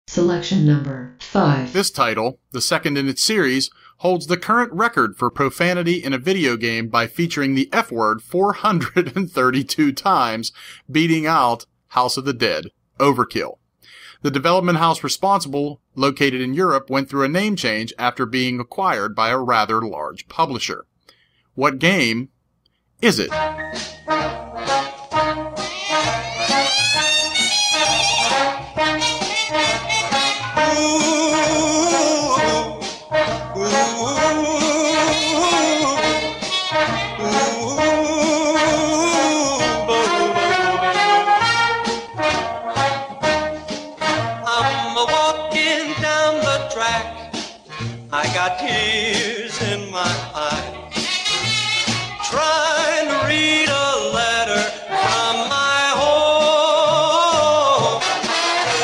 Selection number 5. This title, the second in its series, holds the current record for profanity in a video game by featuring the F word 432 times, beating out House of the Dead, Overkill. The development house responsible, located in Europe, went through a name change after being acquired by a rather large publisher. What game is it? I got tears in my eyes, trying to read a letter from my home.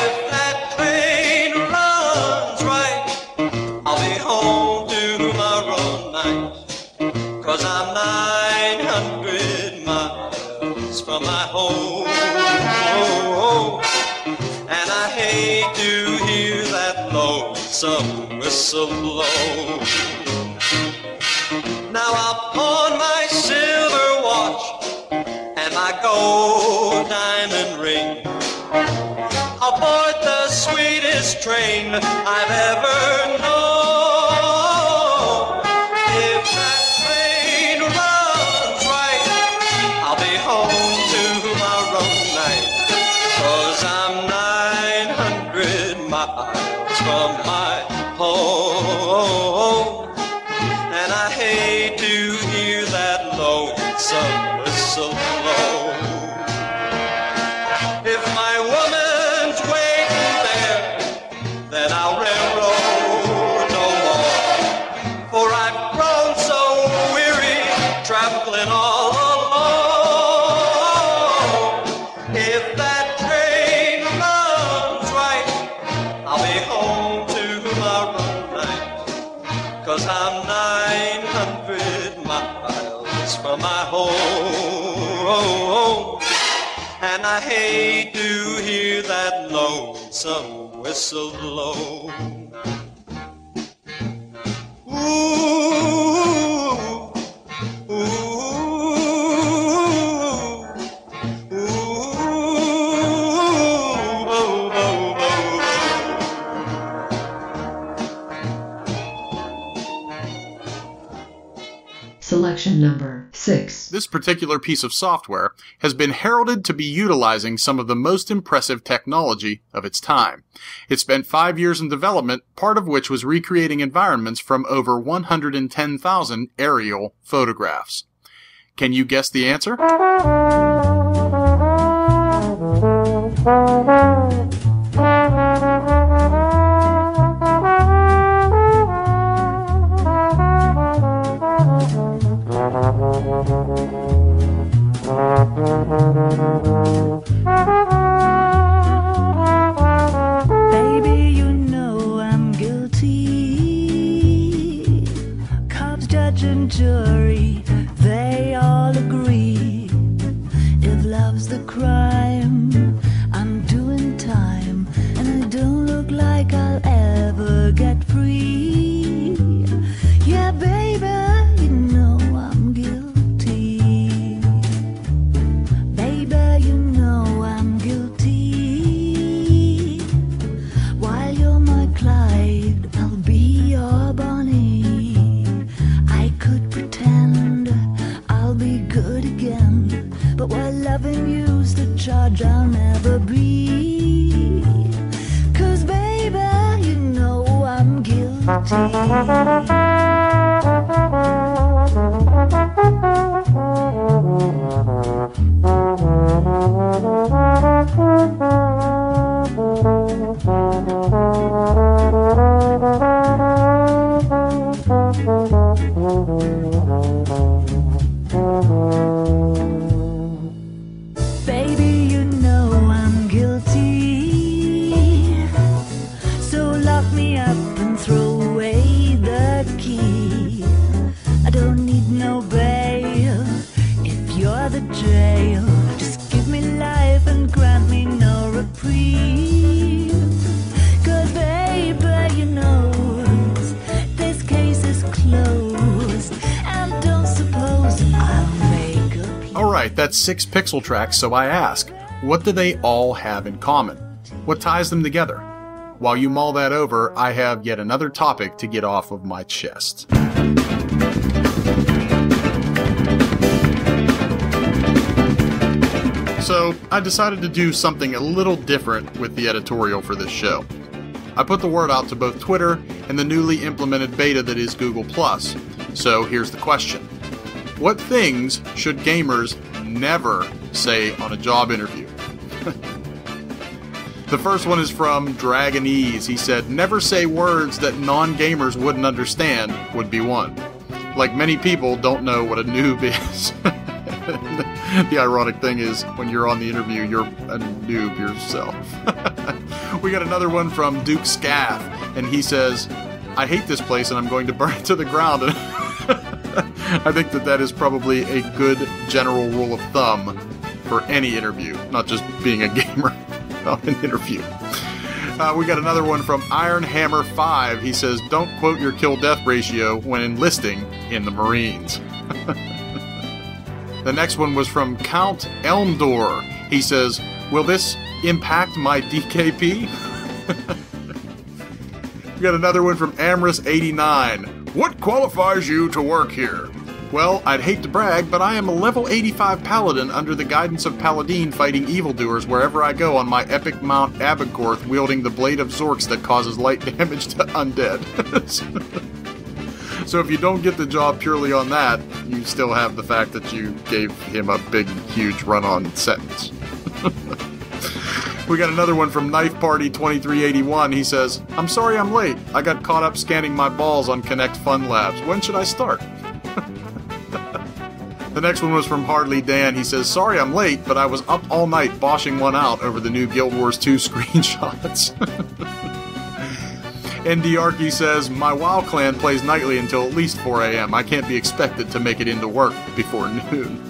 If that train runs right, I'll be home tomorrow night, 'cause I'm 900 miles from my home. And I hate to hear that lonesome whistle blow. Now I'll pawn my silver watch and my gold diamond ring. I'll board the sweetest train I've ever known. If that train runs right, I'll be home tomorrow night, 'cause I'm 900 miles from my home. And I hate to hear that lonesome whistle blow. If my woman's waiting there, then I'll railroad no more, for I've grown so weary traveling all alone. If that train runs right, I'll be home tomorrow night, 'cause I'm 900 miles from my home. And I hate to hear that lonesome whistle blow. Ooh, ooh, ooh, oh, oh, oh. Selection number 6. This particular piece of software has been heralded to be utilizing some of the most impressive technology of its time. It spent 5 years in development, part of which was recreating environments from over 110,000 aerial photographs. Can you guess the answer? Baby, you know I'm guilty. Cops, judge, and jury, they all agree. If love's the crime, I'm doing time, and I don't look like I'll ever get free. Yeah, baby, you know I'm guilty. Baby, you know I'm guilty. While you're my Clyde, I'll be your Bonnie. I could pretend I'll be good again, but while loving you's the charge I'll never be. 'Cause baby, you know I'm guilty. Baby, you know I'm guilty. So lock me up and throw away the key. I don't need no bail if you're the jail. Just give me life and grant me no reprieve. 'Cause Alright, that's 6 PiXelTraX, so I ask, what do they all have in common? What ties them together? While you mull that over, I have yet another topic to get off of my chest. So, I decided to do something a little different with the editorial for this show. I put the word out to both Twitter and the newly implemented beta that is Google+. So, here's the question. What things should gamers never say on a job interview? The first one is from Dragonese. He said, never say words that non-gamers wouldn't understand would be one. Like many people don't know what a noob is. The ironic thing is, when you're on the interview, you're a noob yourself. We got another one from Duke Scaff, and he says, I hate this place and I'm going to burn it to the ground. And I think that is probably a good general rule of thumb for any interview, not just being a gamer on an interview. We got another one from Iron Hammer 5. He says, don't quote your kill-death ratio when enlisting in the Marines. The next one was from Count Elmdor. He says, will this impact my DKP? We got another one from Amorous89. What qualifies you to work here? Well, I'd hate to brag, but I am a level 85 paladin under the guidance of Paladin fighting evildoers wherever I go on my epic Mount Abagorth wielding the Blade of Zorks that causes light damage to undead. So if you don't get the job purely on that, you still have the fact that you gave him a big, huge run-on sentence. We got another one from Knife Party 2381. He says, I'm sorry I'm late. I got caught up scanning my balls on Connect Fun Labs. When should I start? The next one was from Hardly Dan. He says, sorry I'm late, but I was up all night boshing one out over the new Guild Wars 2 screenshots. ND Arky says, my WoW clan plays nightly until at least 4 a.m. I can't be expected to make it into work before noon.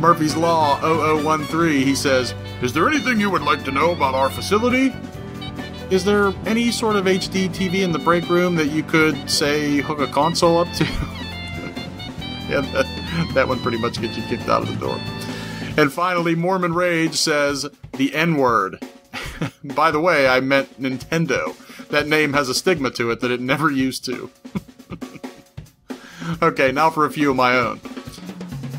Murphy's Law 0013, he says, is there anything you would like to know about our facility? Is there any sort of HD TV in the break room that you could, say, hook a console up to? Yeah, that one pretty much gets you kicked out of the door. And finally, Mormon Rage says, the N-word. By the way, I meant Nintendo. That name has a stigma to it that it never used to. Okay, now for a few of my own.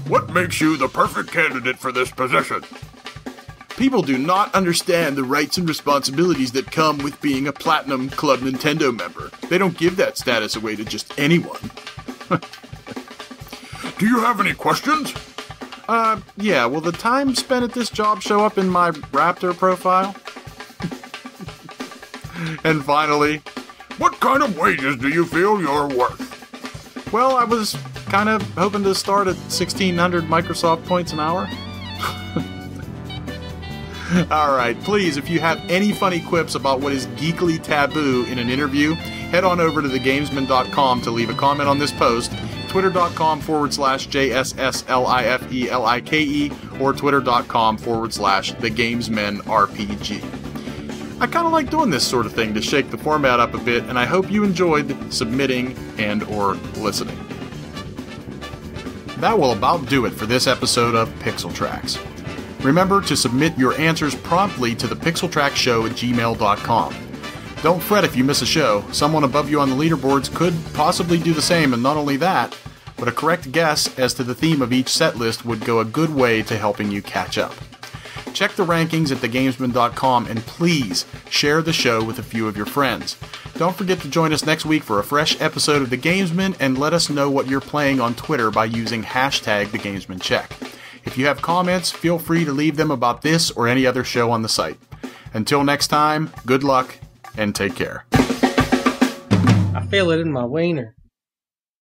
What makes you the perfect candidate for this position? People do not understand the rights and responsibilities that come with being a Platinum Club Nintendo member. They don't give that status away to just anyone. Do you have any questions? Yeah, will the time spent at this job show up in my Raptor profile? And finally, what kind of wages do you feel you're worth? Well, I was kind of hoping to start at 1,600 Microsoft points an hour. Alright, please, if you have any funny quips about what is geekly taboo in an interview, head on over to thegamesmen.com to leave a comment on this post, twitter.com/JSSLIFELIKE, or twitter.com/thegamesmenrpg. I kind of like doing this sort of thing to shake the format up a bit, and I hope you enjoyed submitting and or listening. That will about do it for this episode of PiXelTraX. Remember to submit your answers promptly to the PiXelTraxShow@gmail.com. Don't fret if you miss a show. Someone above you on the leaderboards could possibly do the same, and not only that, but a correct guess as to the theme of each set list would go a good way to helping you catch up. Check the rankings at thegamesmen.com, and please share the show with a few of your friends. Don't forget to join us next week for a fresh episode of The Gamesmen, and let us know what you're playing on Twitter by using #TheGamesmenCheck. If you have comments, feel free to leave them about this or any other show on the site. Until next time, good luck and take care. I feel it in my wiener.